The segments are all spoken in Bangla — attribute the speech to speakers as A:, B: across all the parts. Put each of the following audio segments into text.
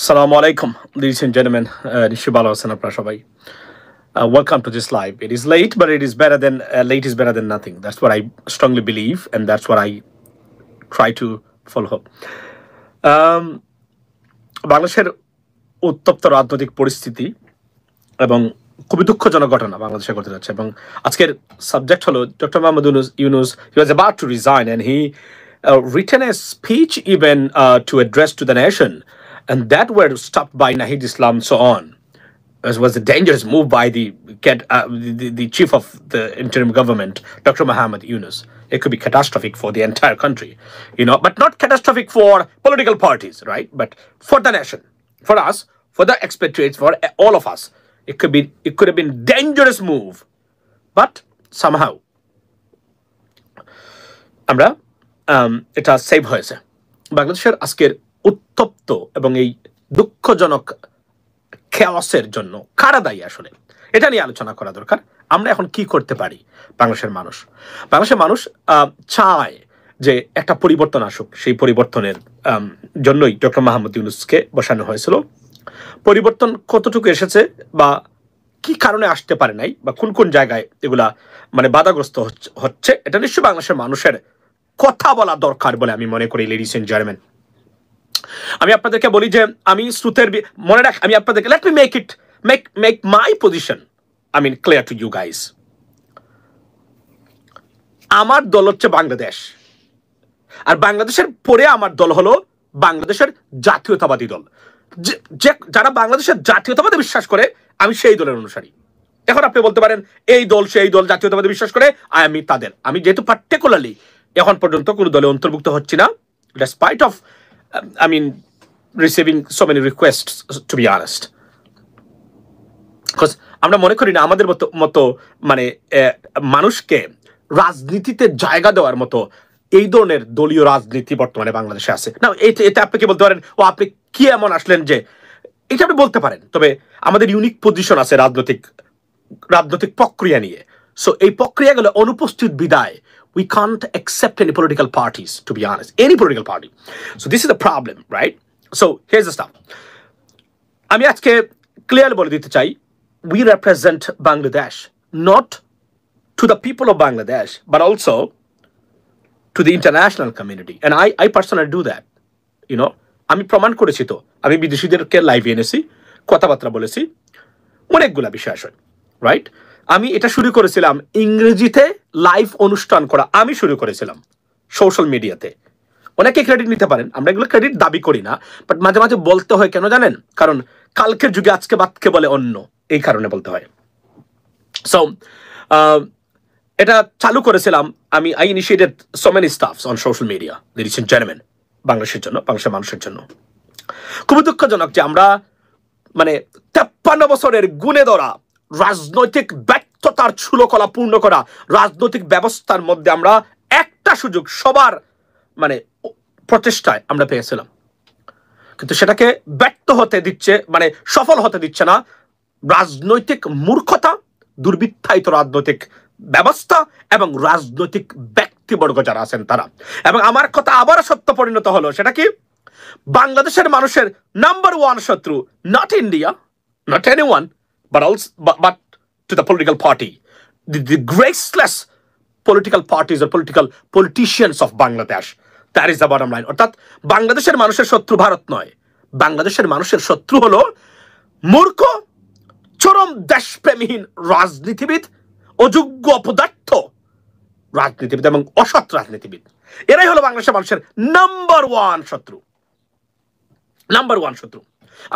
A: Assalamu alaikum, ladies and gentlemen. Nishibala Sanapra Shabai. Welcome to this live. It is late, but it is better than late is better than nothing. That's what I strongly believe, and that's what I try to follow. বাংলাদেশের উত্তপ্ত রাজনৈতিক পরিস্থিতি এবং খুবই দুঃখজনক ঘটনা বাংলাদেশে ঘটে যাচ্ছে এবং আজকের সাবজেক্ট হলো doctor Mohammad Yunus he was about to resign and he written a speech even to address to the nation, and that were stopped by Nahid Islam so on. It was a dangerous move by the chief of the interim government, Dr. Mohammed Yunus. It could be catastrophic for the entire country, but not catastrophic for political parties, right? But for the nation, for us, for the expatriates, for all of us. It could have been dangerous move, but somehow, আমরা এটা সেভ হয়েছে। বাংলাদেশের আজকের উত্তপ্ত এবং এই দুঃখজনক খেয়াসের জন্য কারা দায়ী আসলে এটা নিয়ে আলোচনা করা দরকার। আমরা এখন কি করতে পারি? বাংলাদেশের মানুষ চায় যে একটা পরিবর্তন আসুক। সেই পরিবর্তনের জন্যই ডক্টর মোহাম্মদ ইউনূসকে বসানো হয়েছিল। পরিবর্তন কতটুকু এসেছে বা কি কারণে আসতে পারে নাই বা কোন কোন জায়গায় এগুলা বাধাগ্রস্ত হচ্ছে, এটা নিশ্চয়ই বাংলাদেশের মানুষের কথা বলা দরকার বলে আমি মনে করি। লেডিস এন্ড জেন্টলম্যান, আমি আপনাদেরকে বলি যে আমি শ্রুতের মনে রাখ, আমি আপনাদেরকে let me make my position clear to you guys. আমার দল হচ্ছে বাংলাদেশ, আর বাংলাদেশের পরে আমার দল হলো বাংলাদেশের জাতীয়তাবাদী দল। যারা বাংলাদেশের জাতীয়তাবাদে বিশ্বাস করে আমি সেই দলের অনুসারী। এখন আপনি বলতে পারেন এই দল সেই দল জাতীয়তাবাদে বিশ্বাস করে, আমি যেহেতু পার্টিকুলারলি এখন পর্যন্ত কোনো দলে অন্তর্ভুক্ত হচ্ছি না, despite of receiving so many requests, to be honest, because আমরা মনে করি না আমাদের মতো মানুষকে রাজনীতিতে জায়গা দেওয়ার মতো এই ধরনের দলীয় রাজনীতি বর্তমানে বাংলাদেশে আছে না। এটা আপনি কি বলতে পারেন, ও আপনি কি এমন আসলেন যে এটা আপনি বলতে পারেন, তবে আমাদের ইউনিক পজিশন আছে রাজনৈতিক প্রক্রিয়া নিয়ে। সো এই প্রক্রিয়াগুলো অনুপস্থিত বিদায় we can't accept any political parties, to be honest, any political party. So this is the problem, right? So here's the stuff. আমি আজকে ক্লিয়ারলি বলে দিতে চাই, we represent Bangladesh, not to the people of Bangladesh, but also to the international community. And I personally do that, আমি প্রমাণ করেছি তো, আমি বিদেশিদেরকে লাইভে এনেছি, কথাবার্তা বলেছি, অনেকগুলা বিষয় আসে, রাইট? আমি এটা শুরু করেছিলাম ইংরেজিতে লাইভ অনুষ্ঠান করা, আমি শুরু করেছিলাম সোশ্যাল মিডিয়াতে। অনেকে ক্রেডিট নিতে পারেন, আমরা এগুলো ক্রেডিট দাবি করি না, বাট মাঝে মাঝে বলতে হয়। কেন জানেন? কারণ কালকের যুগে আজকে বাদকে বলে অন্য, এই কারণে বলতে হয়। সো এটা চালু করেছিলাম আমি। I initiated so many stuffs on social media, ladies and gentleman, বাংলাদেশের জন্য, বাংলাদেশের মানুষের জন্য। খুবই দুঃখজনক যে আমরা 53 বছরের গুণে ধরা রাজনৈতিক ব্যর্থতার ছুলোকলা পূর্ণ করা রাজনৈতিক ব্যবস্থার মধ্যে আমরা একটা সুযোগ সবার প্রচেষ্টায় আমরা পেয়েছিলাম, কিন্তু সেটাকে ব্যর্থ হতে দিচ্ছে, সফল হতে দিচ্ছে না রাজনৈতিক মূর্খতা, দুর্বৃত্তায়িত রাজনৈতিক ব্যবস্থা এবং রাজনৈতিক ব্যক্তিবর্গ যারা আছেন তারা। এবং আমার কথা আবারও সত্য পরিণত হলো, সেটা কি? বাংলাদেশের মানুষের নাম্বার ওয়ান শত্রু not India, not anyone, but to the political party, the graceless political parties or politicians of Bangladesh. That is the bottom line. অর্থাৎ বাংলাদেশের মানুষের শত্রু ভারত নয়, বাংলাদেশের মানুষের শত্রু হলো মূর্খ, চরম দেশপ্রেমহীন রাজনীতিবিদ, অযোগ্য অপদার্থ রাজনীতিবিদ এবং অসৎ রাজনীতিবিদ। এরাই হলো বাংলাদেশের মানুষের নাম্বার ওয়ান শত্রু।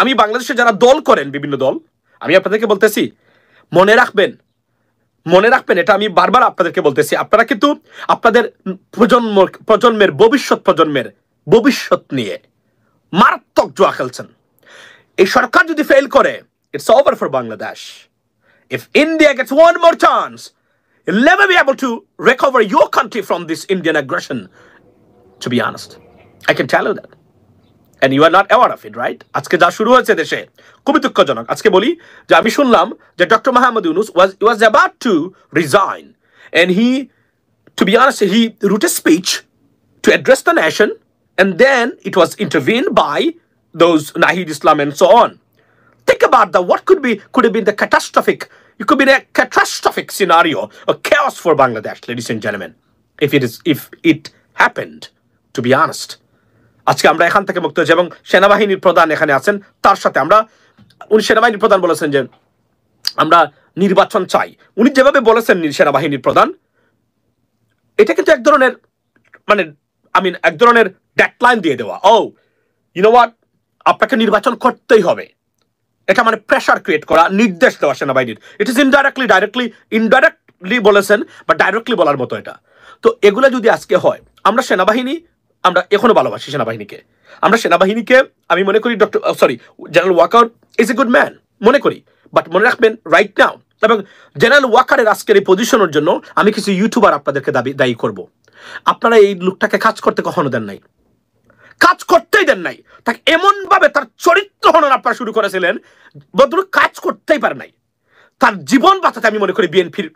A: আমি বাংলাদেশে যারা দল করেন, বিভিন্ন দল, আমি আপনাদেরকে বলতেছি, মনে রাখবেন, এটা আমি বারবার আপনাদেরকে বলতেছি, আপনারা কিন্তু আপনাদের প্রজন্মের ভবিষ্যৎ নিয়ে মারাত্মক জুয়া খেলছেন। এই সরকার যদি ফেল করে, it's over for Bangladesh. If India gets one more chance, you'll never be able to recover your country from this Indian aggression, to be honest. I can tell you that. And you are not aware of it, right? আজকে যা শুরু হয়েছে দেশে খুবই দুঃখজনক। আজকে বলি যে আমি শুনলাম যে doctor Mohammad Yunus was about to resign, and he, to be honest, he wrote a speech to address the nation, and then it was intervened by those Nahid Islam and so on. Think about what could have been the catastrophic. It could be a catastrophic scenario, a chaos for Bangladesh, ladies and gentlemen, if it happened. To be honest, আজকে আমরা এখান থেকে মুক্ত হয়েছি এবং সেনাবাহিনীর প্রধান এখানে আছেন, তার সাথে উনি সেনাবাহিনীর প্রধান বলেছেন যে আমরা নির্বাচন চাই। উনি যেভাবে বলেছেন সেনাবাহিনীর প্রধান, এটা কিন্তু এক ধরনের এক ধরনের ডেডলাইন দিয়ে দেওয়া। ইউ নো হোয়াট, আপনাকে নির্বাচন করতেই হবে, এটা প্রেসার ক্রিয়েট করা, নির্দেশ দেওয়া সেনাবাহিনীর। ইট ইজ ইনডাইরেক্টলি বলেছেন বা ডাইরেক্টলি বলার মতো এটা। তো এগুলো যদি আজকে হয়, আমরা এখনো ভালোবাসি সেনাবাহিনীকে। আমরা সেনাবাহিনীকে, আমি মনে করি general Waker is a good man মনে করি, বাট মনে রাখবেন রাইট নাও, এবং জেনারেল ওয়াকারের আজকের এই পজিশনের জন্য আমি কিছু ইউটিউবার আপনাদেরকে দায়ী করব। আপনারা এই লোকটাকে কাজ করতে কখনো দেন নাই, কাজ করতেই দেন নাই। তাকে এমন ভাবে তার চরিত্র হনন আপনারা শুরু করেছিলেন, ভদ্রলোক কাজ করতেই পারে নাই। তার জীবন বাঁচাতে আমি মনে করি বিএনপির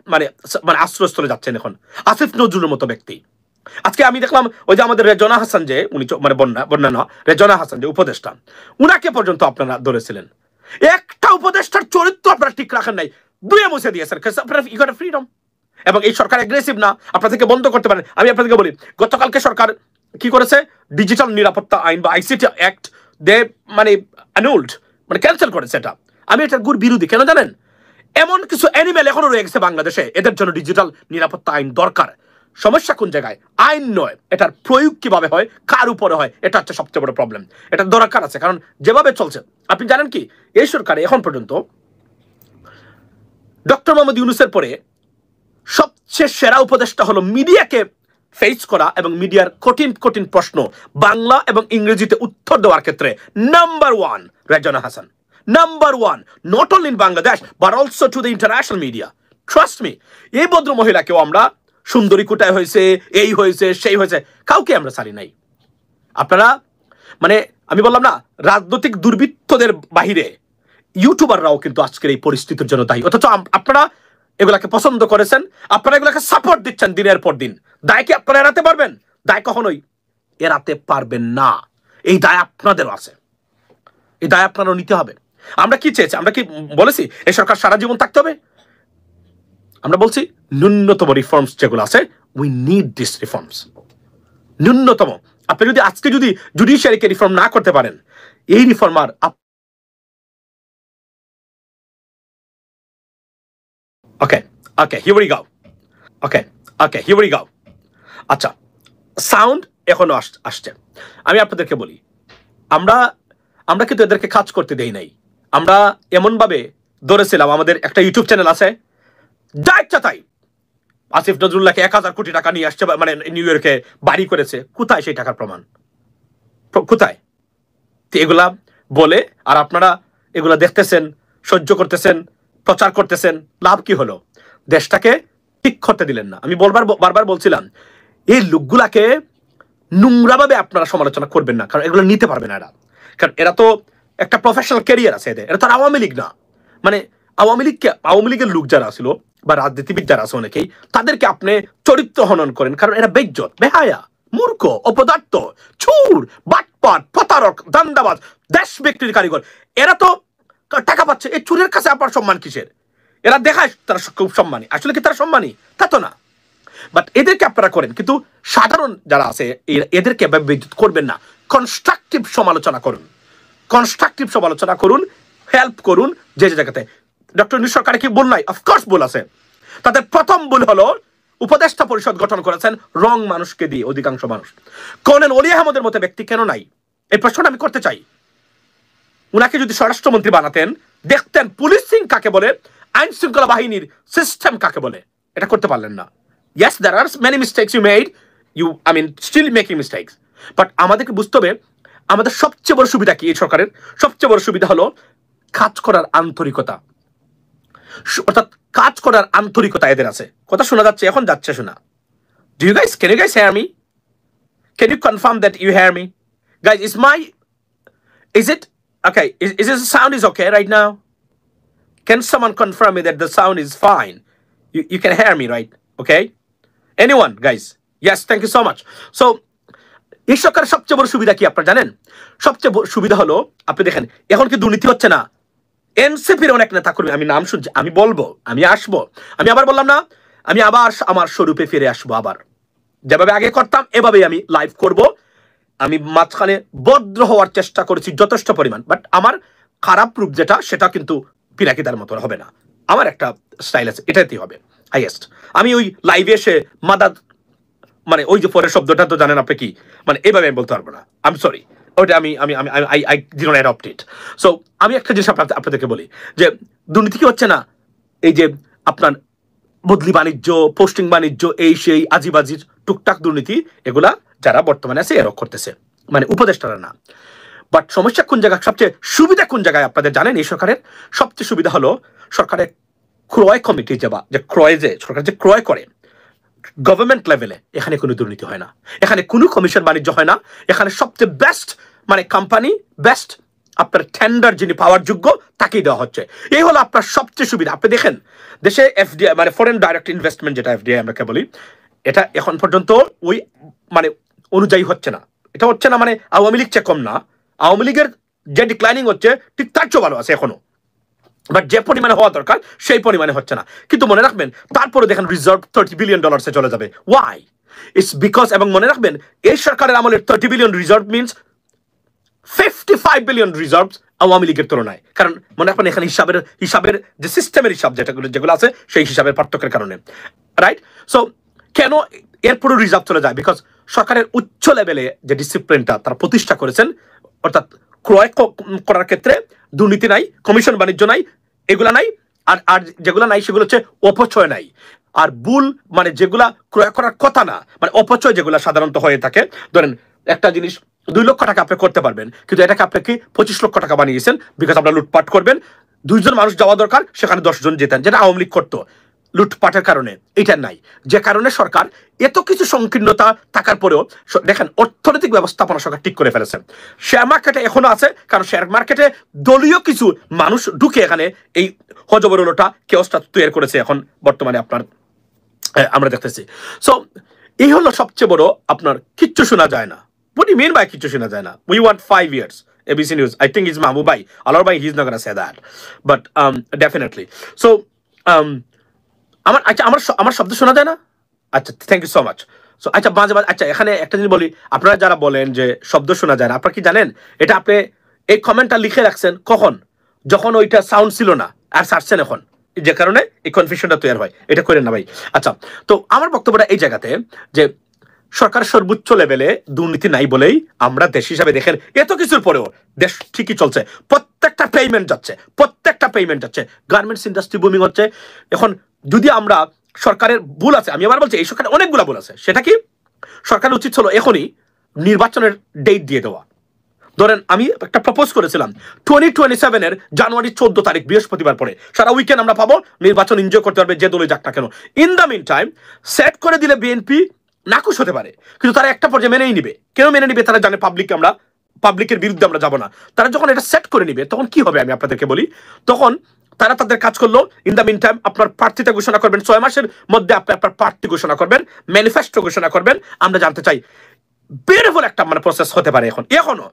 A: আশ্রয়স্থলে যাচ্ছেন এখন আসিফ নজরুলের মতো ব্যক্তি। আজকে আমি দেখলাম ওই যে আমাদের রেজনা হাসান, যে উনি রেজনা হাসান যে উপদেষ্টা, উনাকে পর্যন্ত আপনারা ধরেছিলেন। একটা উপদেষ্টার চরিত্র আপনারা ঠিক রাখেন নাই, দুয়ে মুছে দিয়েছেন। আপনারা ফ্রিডম, এবং এই সরকার অ্যাগ্রেসিভ না, আপনাদেরকে বন্ধ করতে পারেন। আমি আপনাদেরকে বলি, গতকালকে সরকার কি করেছে, ডিজিটাল নিরাপত্তা আইন বা আইসিটি অ্যাক্ট দে অ্যানুলড, ক্যান্সেল করেছে। এটা আমি এটার গুড় বিরোধী। কেন জানেন? এমন কিছু অ্যানিমেল এখনো রয়ে গেছে বাংলাদেশে, এদের জন্য ডিজিটাল নিরাপত্তা আইন দরকার। সমস্যা কোন জায়গায়? আইন নয়, এটার প্রয়োগ কিভাবে হয়, কার উপরে হয়, এটা হচ্ছে সবচেয়ে বড় প্রবলেম। এটা দরকার আছে, কারণ যেভাবে চলছে, আপনি জানেন কি, এই সরকারে এখন পর্যন্ত ডক্টর মোহাম্মদ ইউনূসের পরে সবচেয়ে সেরা উপদেষ্টা হলো মিডিয়াকে ফেস করা এবং মিডিয়ার কঠিন কঠিন প্রশ্ন বাংলা এবং ইংরেজিতে উত্তর দেওয়ার ক্ষেত্রে number 1 Rezna Hasan, number 1, not only in Bangladesh but also to the international media. Trust me, এই ভদ্র মহিলাকেও আমরা সুন্দরী কোটায় হয়েছে, এই হয়েছে, সেই হয়েছে, কাউকে আমরা ছাড়ি নাই। আপনারা আমি বললাম না, রাজনৈতিক দুর্বৃত্তদের বাহিরে ইউটিউবাররাও কিন্তু আজকের এই পরিস্থিতির জন্য দায়ী। অথচ আপনারা এগুলাকে পছন্দ করেছেন, আপনারা এগুলাকে সাপোর্ট দিচ্ছেন দিনের পর দিন। দায় কি আপনারা এড়াতে পারবেন? দায় কখনোই এড়াতে পারবেন না। এই দায় আপনাদেরও আছে, এই দায় আপনারাও নিতে হবে। আমরা কি চেয়েছি? আমরা কি বলেছি এই সরকার সারা জীবন থাকতে হবে? আমরা বলছি ন্যূনতম রিফর্মস যেগুলো আছে, উই নিড দিস রিফর্মস, ন্যূনতম। আপনি যদি আজকে জুডিশিয়ারিকে রিফর্ম না করতে পারেন, এই রিফর্ম আর here we go. আচ্ছা, সাউন্ড এখনো আসছে। আমি আপনাদেরকে বলি, আমরা কিন্তু এদেরকে কাজ করতে দেই নাই। আমরা এমন ভাবে ধরেছিলাম, আমাদের একটা ইউটিউব চ্যানেল আছে, তাই আসিফ নজরুল্লাহকে 1000 কোটি টাকা নিয়ে আসছে, নিউ ইয়র্কে বাড়ি করেছে। কোথায় সেই টাকার প্রমাণ? কোথায়? এগুলা বলে আর আপনারা এগুলা দেখতেছেন, সহ্য করতেছেন, প্রচার করতেছেন, লাভ কি হলো? দেশটাকে ঠিক করতে দিলেন না। আমি বারবার বলছিলাম, এই লোকগুলাকে নোংরাভাবে আপনারা সমালোচনা করবেন না, কারণ এগুলো নিতে পারবে না এরা। কারণ এরা তো একটা প্রফেশনাল ক্যারিয়ার আছে এদের, এরা তো আওয়ামী লীগ না। আওয়ামী লীগের লোক যারা ছিল বা রাজনীতিবিদ যারা আছে অনেকেই, তাদেরকে আপনি চরিত্র হনন করেন, কারণ এরা বেইজ্জত, বেহায়া, মূর্খ, অপদার্থ, চুর, বাটপাট, প্রতারক, দান্দাবাজ, দেশ ব্যক্তির কারিগর। এরা তো টাকা পাচ্ছে, এই চুরের কাছে আপনার সম্মান কিসের? এরা দেখায় তারা খুব সম্মানী, আসলে কি তারা সম্মানী? তা তো না। বাট এদেরকে আপনারা করেন, কিন্তু সাধারণ যারা আছে এদেরকে বিদ্যুৎ করবেন না। কনস্ট্রাকটিভ সমালোচনা করুন, হেল্প করুন যে জায়গাতে। ডক্টর ইউনূস সরকার কি ভুল নাই? অফকোর্স ভুল আছে। তাদের প্রথম ভুল হলো উপদেষ্টা পরিষদ গঠন করেছেন রং মানুষকে দিয়ে, অধিকাংশ মানুষ। কর্নেল অলি আহমদের মতো ব্যক্তি কেন নাই? এই প্রশ্নটা আমি করতে চাই। উনাকে যদি স্বরাষ্ট্রমন্ত্রী বানাতেন, দেখতেন পুলিশিং কাকে বলে, আইন শৃঙ্খলা বাহিনীর সিস্টেম কাকে বলে। এটা করতে পারলেন না। Yes, there are many mistakes you made. Still making mistakes. But আমাদেরকে বুঝতে হবে, আমাদের সবচেয়ে বড় সুবিধা কি? এই সরকারের সবচেয়ে বড় সুবিধা হলো কাজ করার আন্তরিকতা। অর্থাৎ কাজ করার আন্তরিকতা এদের আছে। কথা শোনা যাচ্ছে? এখন যাচ্ছে শোনা? Can you guys hear me? Can you confirm that you hear me? Guys, is it okay? Is the sound is okay right now? Can someone confirm me that the sound is fine? You can hear me, right? Okay? Anyone, guys? Yes, thank you so much. So, এই সরকারের সবচেয়ে বড় সুবিধা কি আপনারা জানেন? সবচেয়ে সুবিধা হলো আপনি দেখেন এখন কি দুর্নীতি হচ্ছে না? এনসিপির অনেক নেতা কর্মী, আমি নাম শুনছি, আমি বলবো, আমি আসবো, আমি আবার বললাম না, আমি আবার আমার স্বরূপে ফিরে আসবো, আবার যেভাবে আগে করতাম এভাবেই আমি লাইভ করব। আমি মাঝখানে ভদ্র হওয়ার চেষ্টা করেছি যথেষ্ট পরিমাণ, বাট আমার খারাপ রূপ যেটা সেটা কিন্তু পিনাকিদার মতো হবে না। আমার একটা স্টাইল আছে, এটাতেই হবে হাইয়েস্ট। আমি ওই লাইভে এসে মাদাদ মানে ওই যে পরের শব্দটা তো জানেন আপনি কি, মানে এইভাবে আমি বলতে পারবো না, আই এম সরি, ওইটা আমি আমি আমি I did not adopt it. So আমি একটা জিনিস আপনাদেরকে বলি যে দুর্নীতি কি হচ্ছে না? এই যে আপনার বদলি বাণিজ্য, পোস্টিং বাণিজ্য, এই সেই আজিবাজির টুকটাক দুর্নীতি, এগুলা যারা বর্তমানে আছে এরা করতেছে, মানে উপদেষ্টারা না। বাট সমস্যা কোন জায়গায়, সবচেয়ে সুবিধা কোন জায়গায় আপনাদের জানেন? এই সরকারের সবচেয়ে সুবিধা হলো সরকারের ক্রয় কমিটি, যে ক্রয়, যে সরকার যে ক্রয় করে গভর্নমেন্ট লেভেলে, এখানে কোনো দুর্নীতি হয় না, এখানে কোনো কমিশন বাণিজ্য হয় না। এখানে সবচেয়ে বেস্ট মানে কোম্পানি, বেস্ট আপনার টেন্ডার যিনি পাওয়ার যোগ্য তাকেই দেওয়া হচ্ছে। এই হলো আপনার সবচেয়ে সুবিধা। আপনি দেখেন দেশে এফডিআই মানে ফরেন ডাইরেক্ট ইনভেস্টমেন্ট, যেটা এফডিআই আমরা বলি, এটা এখন পর্যন্ত ওই মানে অনুযায়ী হচ্ছে না। এটা হচ্ছে না মানে আওয়ামী লীগ চেয়ে কম না, আওয়ামী লীগের যে ডিক্লাইনিং হচ্ছে ঠিক তার চেয়ে ভালো আছে এখনো, বাট যে পরিমাণে হওয়া দরকার সেই পরিমাণে হচ্ছে না। কিন্তু মনে রাখবেন তারপরে দেখেন রিজার্ভ $30 বিলিয়ন চলে যাবে। ওয়াই? ইটস বিকজ, এবং মনে রাখবেন এই সরকারের আমলের 30 billion reserve means 55 billion reserve Awami লীগের তুলনায়। কারণ মনে রাখবেন এখানে হিসাবের যে সিস্টেমের হিসাব যেগুলো আছে সেই হিসাবের পার্থক্যের কারণে, রাইট? সো কেন এরপরও রিজার্ভ চলে যায়? বিকজ সরকারের উচ্চ লেভেলে যে ডিসিপ্লিনটা তারা প্রতিষ্ঠা করেছেন, অর্থাৎ ক্রয় করার ক্ষেত্রে দুর্নীতি নাই, কমিশন বাণিজ্য নাই, এগুলা নাই। আর যেগুলো নাই সেগুলো হচ্ছে অপচয় নাই। আর ভুল মানে যেগুলা ক্রয় করার কথা না, মানে অপচয় যেগুলো সাধারণত হয়ে থাকে, ধরেন একটা জিনিস 2 লক্ষ টাকা আপনি করতে পারবেন, কিন্তু এটাকে আপনি কি 25 লক্ষ টাকা বানিয়েছেন বিকজ আপনারা লুটপাট করবেন। 2 জন মানুষ যাওয়া দরকার, সেখানে 10 জন যেতেন, যেটা আওয়ামী লীগ করতো লুটপাটের কারণে। এটা নাই, যে কারণে সরকার এত কিছু সংকীর্ণতা থাকার পরেও দেখেন অর্থনৈতিক ব্যবস্থাপনা সরকার ঠিক করে ফেলেছেন। শেয়ার মার্কেটে এখনো আছে, কারণ শেয়ার মার্কেটে দলীয় কিছু মানুষ ঢুকে এখানে এই হজবরলটা কেওসটা তৈরি করেছে এখন বর্তমানে আপনার আমরা দেখতেছি। সো এই হলো সবচেয়ে বড় আপনার কিচ্ছু শোনা যায় না। What do you mean by কিচ্ছু শোনা যায় না? We want 5 years. ABC News. I think it's Mahmoud Bhai. Alor Bhai, he's not going to say that. But definitely. So আমার শব্দ শোনা যায় না? আচ্ছা, thank you so much. So আচ্ছা, মাঝে মাঝে আচ্ছা এখানে একটা জিনিস বলি, আপনারা যারা বলেন যে শব্দ শোনা যায় না, আপনারা কি জানেন এটা আপনি এই কমেন্টটা লিখে রাখছেন কখন? যখন ওইটা সাউন্ড ছিল না, আর ছাড়ছেন এখন, যে কারণে এই কনফিউশনটা তৈরি হয়। এটা করেন না ভাই। আচ্ছা, তো আমার বক্তব্যটা এই জায়গাতে যে সরকার সর্বোচ্চ লেভেলে দুর্নীতি নাই বলেই আমরা দেশ হিসাবে দেখেন এত কিছুর পরেও দেশ ঠিকই চলছে, প্রত্যেকটা পেমেন্ট যাচ্ছে, গার্মেন্টস ইন্ডাস্ট্রি বুমিং হচ্ছে। এখন যদি আমরা সরকারের ভুল আছে, আমি আবার বলছি এই সরকারের অনেকগুলো ভুল আছে, সেটা কি সরকারের উচিত ছিল এখনই নির্বাচনের ডেট দিয়ে দেওয়া। ধরেন আমি একটা প্রপোজ করেছিলাম 2027 জানুয়ারি 14 তারিখ বৃহস্পতিবার পরে সারা উইকেন্ড আমরা পাবো, নির্বাচন এনজয় করতে পারবে যে দলে যাক না কেন। In the mean time set করে দিলে বিএনপি নাকুশ হতে পারে, কিন্তু তারা একটা পর্যায়ে মেনেই নিবে। কেন মেনে নিবে? তারা জানে পাবলিকের বিরুদ্ধে আমরা যাব না। তারা যখন এটা সেট করে নিবে তখন কি হবে আমি আপনাদেরকে বলি, তখন তারা তাদের কাজ করলো। ইন দ্য মিন টাইম আপনার প্রার্থীটা ঘোষণা করবেন, 6 মাসের মধ্যে আপনি আপনার প্রার্থী ঘোষণা করবেন, ম্যানিফেস্টো ঘোষণা করবেন। আমরা জানতে চাই বিউটিফুল একটা মানে প্রসেস হতে পারে এখনো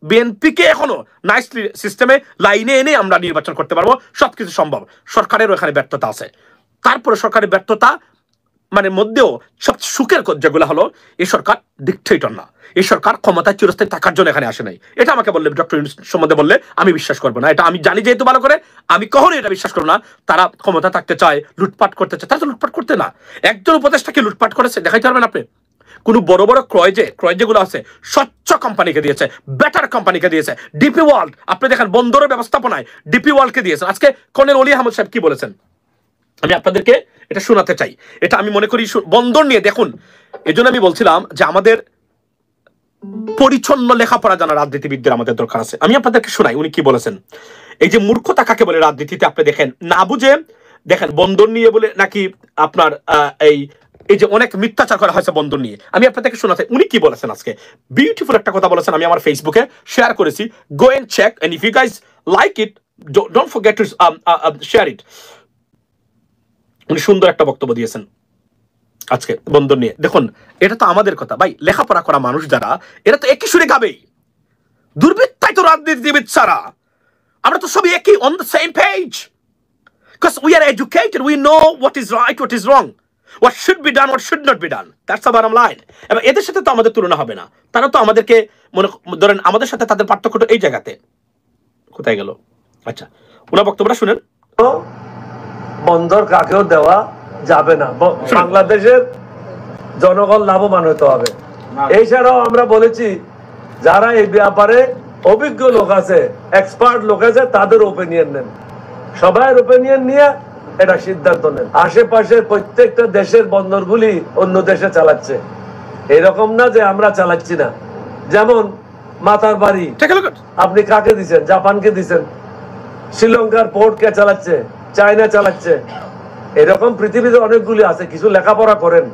A: বিএনপিকে এখনো নাইসলি সিস্টেমে লাইনে এনে আমরা নির্বাচন করতে পারবো, সবকিছু সম্ভব। সরকারেরও এখানে ব্যর্থতা আছে। তারপরে সরকারের ব্যর্থতা মানে মধ্যেও সবচেয়ে সুখের যেগুলো হলো এই সরকার ডিকটেটর না, এই সরকার ক্ষমতায় চিরস্থায়ী থাকার জন্য এখানে আসে নাই। এটা আমাকে বললে ডক্টর ইউনূস সম্বন্ধে বললে আমি বিশ্বাস করবো না। এটা আমি জানি যেহেতু ভালো করে, আমি কখনোই এটা বিশ্বাস করবো না। তারা ক্ষমতা থাকতে চায়, লুটপাট করতে চায়, তারা তো লুটপাট করতে না। একজন উপদেষ্টাকে লুটপাট করেছে দেখাইতে পারবেন আপনি? কোন বড় বড় ক্রয় যেগুলো আছে স্বচ্ছ কোম্পানিকে দিয়েছে, বেটার কোম্পানিকে দিয়েছে। ডিপি ওয়ার্ল্ড আপনি দেখেন বন্দরের ব্যবস্থাপনায় ডিপি ওয়ার্ল্ডকে দিয়েছেন। আজকে কর্নেল অলি আহমদ সাহেব কি বলেছেন আমি আপনাদেরকে এটা শোনাতে চাই। এটা আমি মনে করি বন্দর নিয়ে দেখুন, এজন্য আমি বলছিলাম যে আমাদের পরিচ্ছন্ন লেখাপড়া জানা রাজনীতিবিদদের আমাদের দরকার আছে। আমি আপনাদেরকে শোনাই উনি কি বলেছেন। এই যে মূর্খতা কাকে বলে রাজনীতিতে আপনি দেখেন, না বুঝে দেখেন বন্দর নিয়ে বলে নাকি আপনার এই যে অনেক মিথ্যাচার করা হয়েছে বন্দর নিয়ে। আমি আপনাদেরকে শোনাতে উনি কি বলেছেন আজকে। বিউটিফুল একটা কথা বলেছেন, আমি আমার ফেসবুকে শেয়ার করেছি। Go and check and if you guys like it don't forget to share it. উনি সুন্দর একটা বক্তব্য দিয়েছেন। আজকে বন্দর নিয়ে দেখুন, এটা তো আমাদের কথা ভাই, লেখাপড়া করা মানুষ যারা, এরা তো একই সুরে গাবেই। দুর্বৃত্তাই তো রাজনীতিবিদ ছাড়া, আমরা তো সবই একই, on the same page, because we are educated, we know what is right, what is wrong, what should be done, what should not be done. That's the bottom line. এবং এদের সাথে তো আমাদের তুলনা হবে না, তারা তো আমাদেরকে মনে ধরেন, আমাদের সাথে তাদের পার্থক্যটা এই জায়গাতে। কোথায় গেল? আচ্ছা, ওনার বক্তব্যটা শুনেন।
B: বন্দর কাকেও দেওয়া যাবে না, বাংলাদেশের জনগণ লাভবান হতে হবে। এছাড়াও আমরা বলেছি যারা এই ব্যাপারে অভিজ্ঞ লোক আছে, এক্সপার্ট লোক আছে, তাদের ওপিনিয়ন নেন, সবার ওপিনিয়ন নিয়ে এটা সিদ্ধান্ত নেন। আশেপাশের প্রত্যেকটা দেশের বন্দরগুলি অন্য দেশে চালাচ্ছে, এরকম না যে আমরা চালাচ্ছি না। যেমন মাতার বাড়ি আপনি কাকে দিচ্ছেন? জাপানকে দিচ্ছেন। শ্রীলঙ্কার পোর্ট কে চালাচ্ছে? চায়না চালাচ্ছে। এরকম পৃথিবীতে অনেকগুলি আছে। কিছু লেখাপড়া করেন,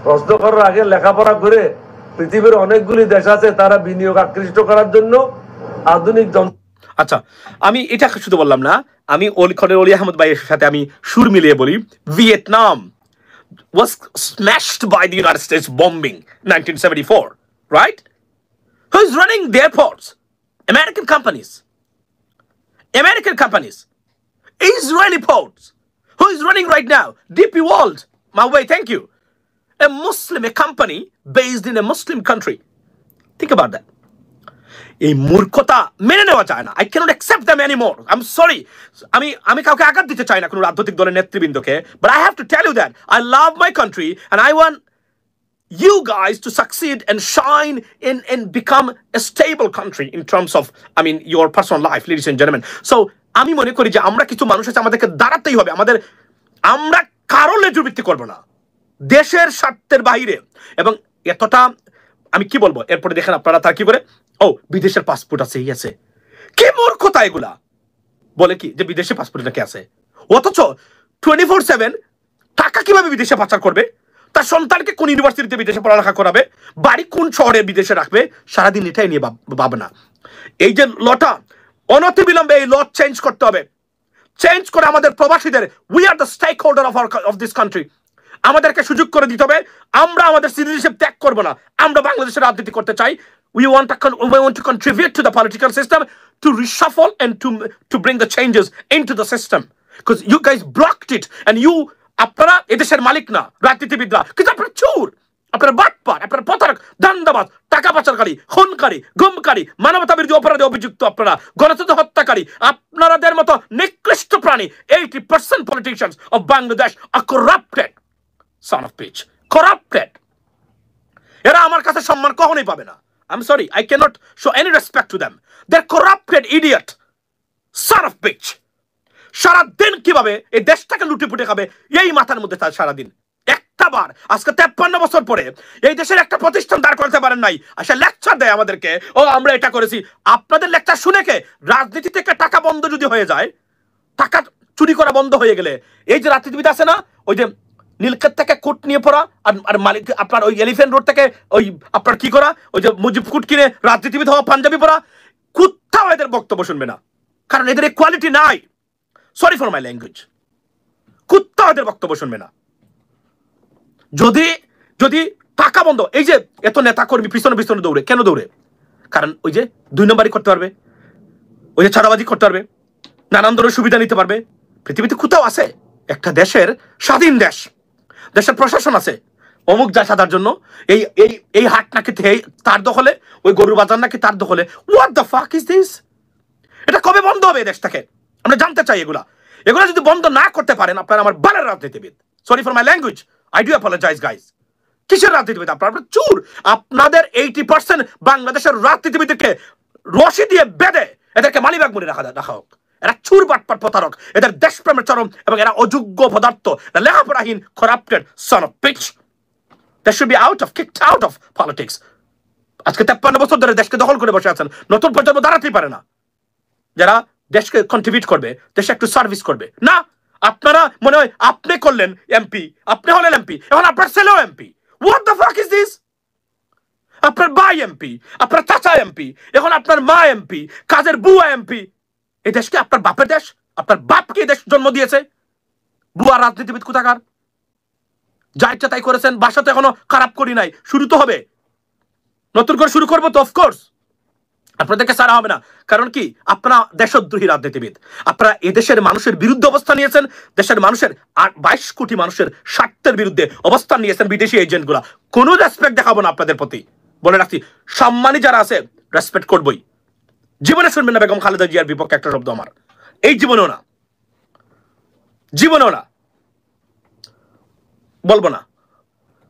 B: প্রশ্ন করার আগে লেখাপড়া করে, পৃথিবীর অনেকগুলি দেশ আছে তারা বিনিয়োগ আকৃষ্ট করার জন্য আধুনিক যন্ত্র।
A: আচ্ছা, আমি এটা শুধু বললাম না, আমি অলি আহমদ ভাইয়ের সাথে আমি সুর মিলিয়ে বলি, Vietnam was smashed by the United States bombing 1974, right? Who is running the airports? American companies. Israeli ports. Who is running right now? DP World. My way, thank you. A company based in a Muslim country. Think about that. এই মূর্খতা মেনে নেওয়া যায় না। I cannot accept them anymore. I'm sorry. আমি কাউকে আঘাত দিতে চাই না কোনো রাজনৈতিক দলের নেতৃবৃন্দকে, but I have to tell you that I love my country and I want you guys to succeed and shine and become a stable country in terms of, your personal life, ladies and gentlemen. So আমি মনে করি যে আমরা কিছু মানুষ আছে, আমাদেরকে দাঁড়াতেই হবে। আমরা কারো লেজুবৃত্তি করব না দেশের স্বার্থের বাইরে। এবং এতটা আমি কি বলবো, এরপরে দেখেন আপনারা তার কি করে, বিদেশের পাসপোর্ট আছে, এই আছে। কি মূর্খতা এগুলা! বলে কি যে বিদেশে পাসপোর্ট নাকি আছে, অথচ 24/7 টাকা কিভাবে বিদেশে পাচার করবে, তার সন্তানকে কোন ইউনিভার্সিটিতে বিদেশে পড়ালেখা করাবে, বাড়ি কোন শহরে বিদেশে রাখবে, সারাদিন এটাই নিয়ে ভাবনা। এই যে লটা, অনতিবিলম্বে এই ল চেঞ্জ করতে হবে। চেঞ্জ করে আমাদের প্রবাসীদের, we are the stakeholder of this country, আমাদেরকে সুযোগ করে দিতে হবে। আমরা আমাদের সিটিজেনশিপ ত্যাগ করবো না। আমরা বাংলাদেশের রাজনীতি করতে চাই। We want to contribute to the political system, to reshuffle and to bring the changes into the system, because you guys blocked it and আপনারা এদেশের মালিক না, রাজনীতিবিদরা, কিন্তু আপনারা চোর, আপনারা বাটপার, আপনারা প্রতারক, দান্দাবাজ, টাকা পাচারকারী, খুনকারী, গুমকারী, মানবতা বিরোধী অপরাধে অভিযুক্ত, আপনারা গণতন্ত্র হত্যাকারী, আপনাদের মতো নিকৃষ্ট প্রাণী। 80% politicians of Bangladesh are corrupted, son of bitch, corrupted. এরা আমার কাছে সম্মান কখনোই পাবে না। I'm sorry, I cannot show any respect to them. They're corrupted idiot, son of bitch. সারাদিন কিভাবে এই দেশটাকে লুটে পুটে খাবে, এই মাথার মধ্যে তার সারাদিন। একটা বার আজকে 53 বছর পরে এই দেশের একটা প্রতিষ্ঠান দাঁড় করতে পারেন নাই, আসলে লেকচার দেয় আমাদেরকে, আমরা এটা করেছি। আপনাদের লেকচার শুনে কে? রাজনীতি থেকে টাকা বন্ধ যদি হয়ে যায়, টাকা চুরি করা বন্ধ হয়ে গেলে, এই যে রাজনীতিবিদ আছে না, ওই যে নীলক্ষেত থেকে কোট নিয়ে পড়া, আর মালিক আপনার ওই এলিফ্যান্ট রোড থেকে ওই আপনার কি করা, ওই যে মুজিব কুট কিনে রাজনীতিবিদ হওয়া, পাঞ্জাবি পড়া, কোথাও এদের বক্তব্য শুনবে না, কারণ এদের কোয়ালিটি নাই। সরি ফর মাই ল্যাঙ্গুয়েজ, কোথাও এদের বক্তব্য শুনবে না। যদি টাকা বন্ধ, এই যে এত নেতা কর্মী পিছনে দৌড়ে, কেন দৌড়ে? কারণ ওই যে 2 নম্বরই করতে পারবে, ওই যে ছাড়াবাজি করতে পারবে, নানান ধরনের সুবিধা নিতে পারবে। পৃথিবীতে কোথাও আছে একটা দেশের স্বাধীন দেশের প্রশাসন আছে, অমুক যায় সাদার জন্য, এই হাট নাকি তার দখলে, ওই গরুর বাজার নাকি তার দখলে। What the fuck is this? এটা কবে বন্ধ হবে এই দেশটাকে? আমরা জানতে চাই। এগুলা যদি বন্ধ না করতে পারেন, আপনারা আমার বালের রাজনীতিবিদ। Sorry for my language, I do apologize guys. কিসের রাজনীতিবিদ আপনারা? চুর। আপনাদের 80% বাংলাদেশের রাজনীতিবিদকে রশি দিয়ে বেঁধে এদেরকে মালিবাগ মনে রাখা হোক। এরা চুর, বাটপার, প্রতারক, এদের দেশপ্রেমের চরম, এবং এরা অযোগ্য পদার্থ, লেখাপড়াহীন, corrupted son of bitch. They should be kicked out of politics. আজকে 53 বছর ধরে দেশকে দখল করে বসে আছেন, নতুন প্রজন্ম দাঁড়াতেই পারে না, যারা দেশকে কন্ট্রিবিউট করবে, দেশে একটু সার্ভিস করবে না। আপনারা মনে হয় আপনি করলেন এমপি, আপনি হলেন এমপি, এখন আপনার ছেলেও MP. What the fuck is this? আপনার ভাই এমপি, আপনার চাচা এমপি, এখন আপনার মা এমপি, কাজের বুয়া এমপি। এই দেশকে আপনার বাপের দেশ? আপনার বাপকে দেশ জন্ম দিয়েছে? বুয়া রাজনীতিবিদ কোথাকার? যা ইচ্ছা তাই করেছেন, বাসা তো এখনো খারাপ করি নাই, শুরু তো হবে, নতুন করে শুরু করবো তো অফকোর্স। আপনাদেরকে সারা হবে না, কারণ কি আপনারা দেশদ্রোহী রাজনীতিবিদ, আপনারা এদেশের মানুষের বিরুদ্ধে অবস্থান নিয়েছেন, দেশের মানুষের 22 কোটি মানুষের স্বার্থের বিরুদ্ধে অবস্থান নিয়েছেন বিদেশি এজেন্টগুলা। কোনো রেসপেক্ট দেখাবো না আপনাদের প্রতি, বলে রাখছি। সম্মানী যারা আছে রেসপেক্ট করবই। জীবনে শুনবেন না বেগম খালেদা জিয়ার বিপক্ষে একটা শব্দ আমার, এই জীবনেও না, জীবনেও না, বলবো না।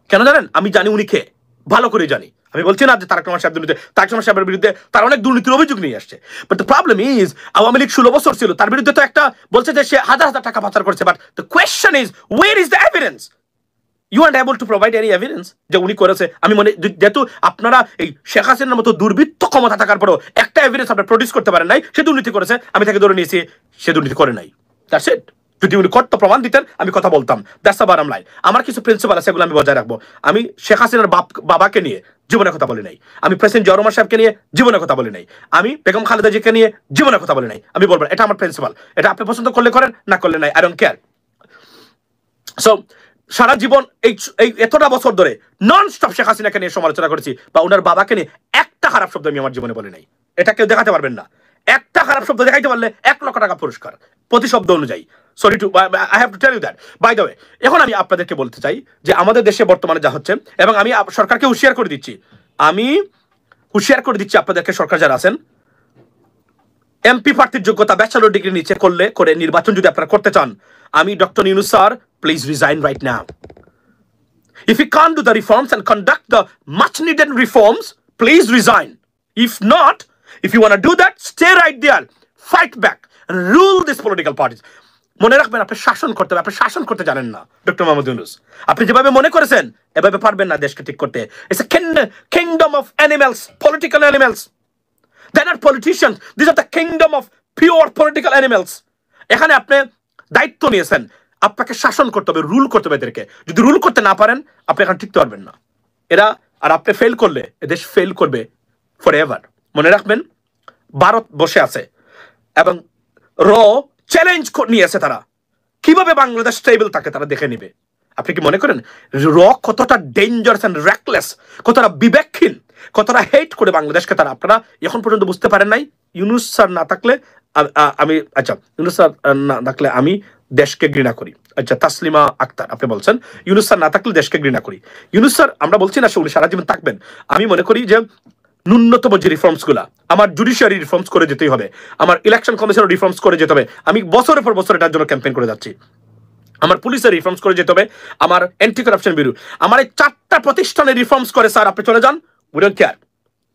A: কেন জানেন? আমি জানি উনি কে, ভালো করে জানি। আমি বলছি না যে তারেক রহমান সাহেবের বিরুদ্ধে, তারেক রহমান সাহেবের বিরুদ্ধে তার অনেক দুর্নীতির অভিযোগ নিয়ে আসছে, but the problem is Awami League 16 বছর ছিল, তার বিরুদ্ধে তো একটা বলছে যে সে হাজার হাজার টাকা পাচার করেছে, but the question is where is the evidence? You aren't able to provide any evidence যে উনি করেছে। আমি মনে, যেহেতু আপনারা এই শেখ হাসিনার মতো দুর্বৃত্ত ক্ষমতা থাকার পরেও একটা এভিডেন্স আপনারা প্রডিউস করতে পারেন নাই, সে দুর্নীতি করেছে, আমি তাকে ধরে নিয়েছি সে দুর্নীতি করে নাই, দ্যাটস ইট। যদি উনি করত প্রমাণ দিতেন আমি কথা বলতাম, দ্যাটস দ্য বটম লাইন। আমার কিছু প্রিন্সিপাল আছে, এগুলো আমি বজায় রাখবো। আমি শেখ হাসিনার বাবাকে নিয়ে জীবনে কথা বলি নাই, আমি প্রেসিডেন্ট জিয়া রহমান সাহেবকে নিয়ে জীবনে কথা বলি নাই, আমি বেগম খালেদা জিয়াকে নিয়ে জীবনে কথা বলি নাই। আমি বলবো এটা আমার প্রিন্সিপাল, এটা আপনি পছন্দ করলে করেন, না করলে নাই, আই ডোন্ট কেয়ার। সো সারা জীবন এই এতটা বছর ধরে নন স্টপ শেখ হাসিনাকে নিয়ে সমালোচনা করেছি, বা ওনার বাবাকে নিয়ে একটা খারাপ শব্দ আমি আমার জীবনে বলি নাই। এটা কেউ দেখাতে পারবেন না। একটা খারাপ শব্দ দেখাইতে পারলে 1 লক্ষ টাকা পুরস্কার প্রতি শব্দ অনুযায়ী। Sorry to, I have to tell you that. By the way, এখন আমি আপনাদেরকে বলতে চাই যে আমাদের দেশে বর্তমানে যা হচ্ছে, এবং আমি সরকারকে হুঁশিয়ার করে দিচ্ছি, আপনাদেরকে, সরকার যারা আছেন, এমপি প্রার্থীর যোগ্যতা ব্যাচেলর ডিগ্রি নিচে করে নির্বাচন যদি আপনারা করতে চান, আমি doctor Yunus sir, please resign right now. If you can't do the reforms and conduct the much needed reforms, please resign. If not, if you want to do that, stay right there, fight back and rule these political parties. মনে রাখবেন, আপনি শাসন করতে হবে, আপনি শাসন করতে জানেন না ডক্টর মোহাম্মদ ইউনূস। আপনি যেভাবে মনে করেছেন এভাবে পারবেন না দেশকে ঠিক করতে। It's a kingdom of animals, political animals. They're not politicians, these are the kingdom of pure political animals. এখানে আপনি দায়িত্ব নিয়েছেন, আপনাকে শাসন করতে হবে, রুল করতে হবে এদেরকে। যদি রুল করতে না পারেন আপনি এখানে টিকতে পারবেন না। এরা, আর আপনি ফেল করলে এদেশ ফেল করবে ফর এভার। মনে রাখবেন, ভারত বসে আছে এবং চ্যালেঞ্জ নিয়েছে, তারা কিভাবে বাংলাদেশ স্টেবল থাকে তারা দেখে নিবে। আপনি কি মনে করেন কতটা ডেঞ্জারাস এন্ড রেকলেস, কতটা বিবেকহীন, কতটা হেট করে বাংলাদেশকে তারা, আপনারা এখন পর্যন্ত বুঝতে পারেন নাই? ইউনূস স্যার না থাকলে আমি, আচ্ছা ইউনূস স্যার না থাকলে আমি দেশকে ঘৃণা করি। আচ্ছা তাসলিমা আক্তার আপনি বলছেন ইউনূস স্যার না থাকলে দেশকে ঘৃণা করি। ইউনূস স্যার, আমরা বলছি না উনি সারা জীবন থাকবেন। আমি মনে করি যে ন্যূনতম যে রিফর্মস গুলা, আমার জুডিশিয়ারি রিফর্মস করে যেতেই হবে, আমার ইলেকশন কমিশনের রিফর্মস করে যেতে হবে। আমি বছরের পর বছর এটার জন্য ক্যাম্পেইন করে যাচ্ছি। আমার পুলিশের রিফর্মস করে যেতে হবে, আমার অ্যান্টি কারাপশন ব্যুরো, আমার এই 4টা প্রতিষ্ঠানের রিফর্মস করে স্যার আপনি চলে যান, we don't care,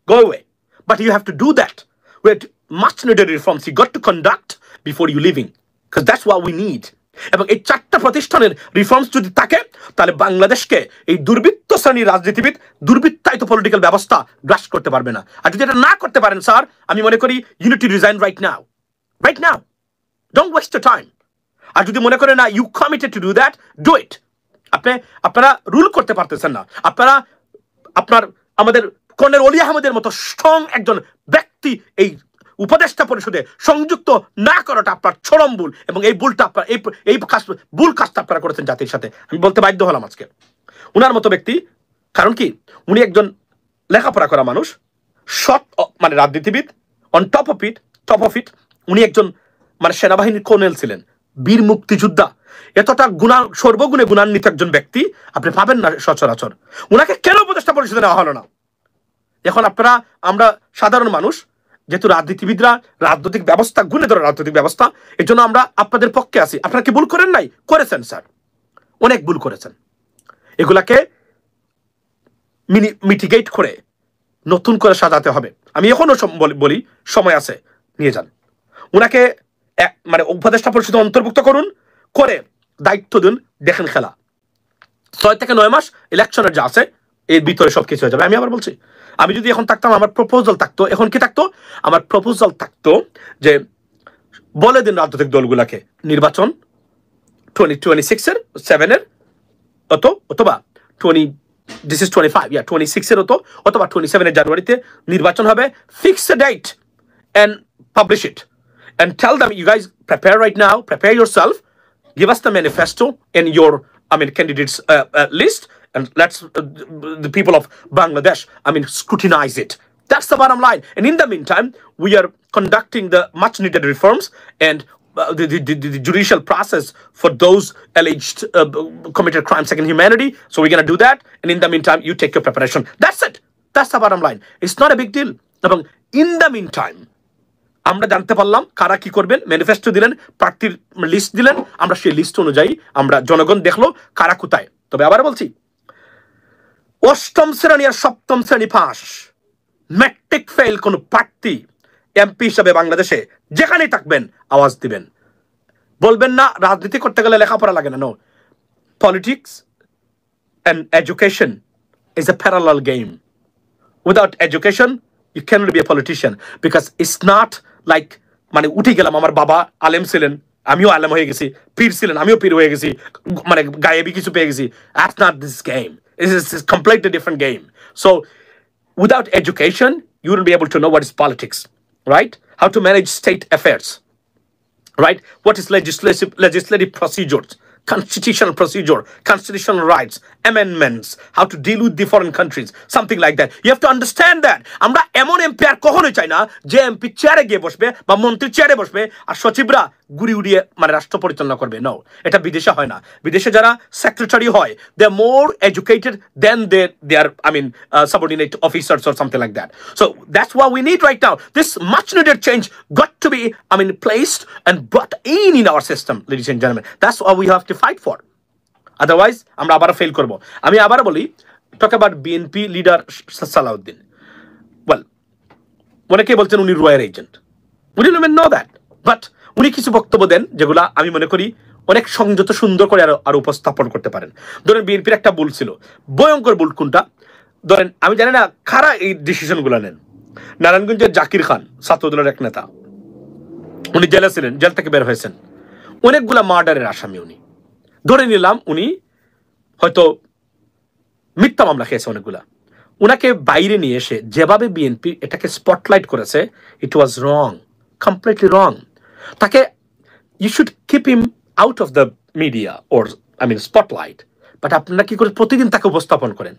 A: go away, but you have to do that with much needed reforms you got to conduct before you leaving, because that's what we need. এবং এই 4টা প্রতিষ্ঠানের রিফর্মস যদি থাকে তাহলে বাংলাদেশকে এই দুর্বৃত্ত শ্রেণীর রাজনীতিবিদ, দুর্বৃত্তায়িত পলিটিক্যাল ব্যবস্থা গ্রাস করতে পারবে না। আর যদি এটা না করতে পারেন স্যার, আমি মনে করি you need to resign right now, don't waste your time. আর যদি মনে করেন না you committed to do that, do it. আপনারা রুল করতে পারতেছেন না, আপনার আমাদের কর্নেল অলি আহমেদের মতো স্ট্রং একজন ব্যক্তি এই উপদেষ্টা পরিষদে সংযুক্ত না করাটা আপনার চরম ভুল, এবং এই ভুলটা আপনার এই ভুল কাজটা আপনারা করেছেন জাতির সাথে। আমি বলতে বাধ্য হলাম আজকে উনার মতো ব্যক্তি, কারণ কি উনি একজন লেখাপড়া করা মানুষ, সৎ মানে রাজনীতিবিদ, অন টপ অফ ইট উনি একজন মানে সেনাবাহিনীর কর্নেল ছিলেন, বীর মুক্তিযোদ্ধা, এতটা সর্বগুণে গুণান্বিত একজন ব্যক্তি আপনি পাবেন না সচরাচর। উনাকে কেন উপদেষ্টা পরিষদে নেওয়া হলো না? এখন আমরা সাধারণ মানুষ, যেহেতু রাজনীতিবিদরা রাজনৈতিক ব্যবস্থা গুণে ধরে রাজনৈতিক ব্যবস্থা, এর জন্য আমরা আপনাদের পক্ষে আছি। আপনারা কি ভুল করেন নাই? করেছেন স্যার, অনেক ভুল করেছেন। এগুলাকে মিটিগেট করে নতুন করে সাজাতে হবে। আমি এখনো বলি সময় আছে, নিয়ে যান উনাকে, মানে উপদেষ্টা পরিষদে অন্তর্ভুক্ত করুন, করে দায়িত্ব দিন, দেখেন খেলা 6 থেকে 9 মাস ইলেকশনের যা আছে এর ভিতরে সবকিছু হয়ে যাবে। আমি আবার বলছি, আমি যদি এখন থাকতাম, আমার প্রপোজাল থাকতো, এখন কি থাকতো? আমার প্রপোজাল থাকতো যে বলে দিন রাজনৈতিক দলগুলাকে নির্বাচন 2026-এর 7-এর অথবা 26-এর অথবা 27-এর জানুয়ারিতে নির্বাচন হবে, fix a date and publish it and tell them, you guys prepare right now, prepare yourself, give us the manifesto and your candidates list, and let's the people of Bangladesh, scrutinize it. That's the bottom line. And in the meantime, we are conducting the much needed reforms and the judicial process for those alleged committed crimes against humanity. So we're going to do that. And in the meantime, you take your preparation. That's it. That's the bottom line. It's not a big deal. In the meantime, আমরা জানতে পারলাম কারা কি করবেন, ম্যানিফেস্টো দিলেন, প্রার্থীর লিস্ট দিলেন, আমরা সেই লিস্ট অনুযায়ী আমরা জনগণ দেখলো কারা কোথায়। তবে আবার বলছি, অষ্টম শ্রেণী আর সপ্তম শ্রেণী পাস ম্যাট্রিক ফেল কোন প্রার্থী এমপি হিসাবে বাংলাদেশে যেখানেই থাকবেন আওয়াজ দিবেন। বলবেন না রাজনীতি করতে গেলে লেখাপড়া লাগে না। No, politics and education is a parallel game. Without education, you cannot be a politician, because it's not like মানে উঠে গেলাম, আমার বাবা আলেম ছিলেন, আমিও আলেম হয়ে গেছি, পীর ছিলেন, আমিও পীর হয়ে গেছি, মানে গায়েবী কিছু পেয়ে গেছি। That's not this game. It's a completely different game. So without education, you wouldn't be able to know what is politics, right? How to manage state affairs, right? What is legislative procedures, constitutional procedure, constitutional rights, amendments, how to deal with the foreign countries, something like that. You have to understand that. আমরা এমন এমপি আর কখনোই চাই না যে এমপি চেয়ারে গিয়ে বসবে বা মন্ত্রী চেয়ারে বসবে আর সচিবরা গুড়ি উড়িয়ে মানে রাষ্ট্র পরিচালনা করবে। নো, এটা বিদেশে হয় না। বিদেশে যারা সেক্রেটারি হয়, they are more educated than they are subordinate officers or something like that. So that's what we need right now. This much needed change got to be placed and brought in our system, ladies and gentlemen. That's what we have to fight for. Otherwise আমরা আবার ফেল করব। আমি আবার বলি, talk about BNP leader Salauddin. Well, অনেকে বলছেন উনি রয়ের agent. We didn't even know that. But উনি কিছু বক্তব্য দেন যেগুলা আমি মনে করি অনেক সংযত সুন্দর করে আরো উপস্থাপন করতে পারেন। ধরেন বিএনপির একটা ভুল ছিল, ভয়ঙ্কর ভুল কোনটা ধরেন আমি জানি না, কারা এই ডিসিশনগুলো নেন। নারায়ণগঞ্জের জাকির খান ছাত্রদলের এক নেতা, উনি জেলে ছিলেন, জেল থেকে বের হয়েছেন, অনেকগুলা মার্ডারের আসামি। উনি ধরে নিলাম উনি হয়তো মিথ্যা মামলা খেয়েছে অনেকগুলা, উনাকে বাইরে নিয়ে এসে যেভাবে বিএনপি এটাকে স্পটলাইট করেছে, ইট ওয়াজ রং, কমপ্লিটলি রং। তাকে you should keep him out of the media or spotlight, but আপনারা কি করে প্রতিদিন তাকে উপস্থাপন করেন,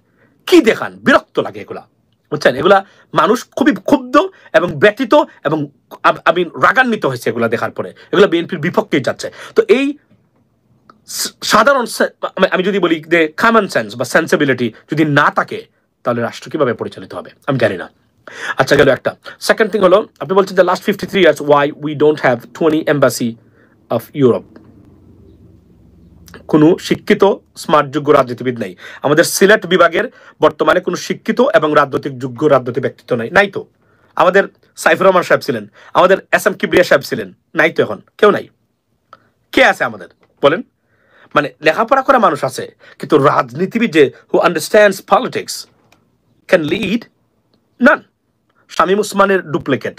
A: কি দেখান, বিরক্ত লাগে এগুলা, বুঝছেন? এগুলা মানুষ খুবই ক্ষুব্ধ এবং ব্যথিত এবং রাগান্বিত হয়েছে এগুলা দেখার পরে। এগুলা বিএনপির বিপক্ষেই যাচ্ছে। তো এই সাধারণ আমি যদি বলি যে কমন সেন্স বা সেন্সিবিলিটি যদি না থাকে, তাহলে রাষ্ট্র কিভাবে পরিচালিত হবে আমি জানি না। আচ্ছা, গেল একটা। সেকেন্ড থিং হলো, আপনি বলছেন যে last 53 years why we don't have 20 embassy of Europe. কোনো শিক্ষিত স্মার্ট যোগ্য রাজনীতিবিদ নাই আমাদের সিলেট বিভাগের বর্তমানে, কোনো শিক্ষিত এবং রাজনৈতিক যোগ্য রাজনৈতিক ব্যক্তিত্ব নাই তো। আমাদের সাইফুর রহমান সাহেব ছিলেন, আমাদের এস.এম. কিবরিয়া সাহেব ছিলেন, নাই তো, এখন কেউ নাই। কে আছে আমাদের বলেন? মানে লেখাপড়া করা মানুষ আছে, কিন্তু রাজনীতিবিদ যে who understands politics can lead, none. Shamim উসমানের ডুপ্লিকেট।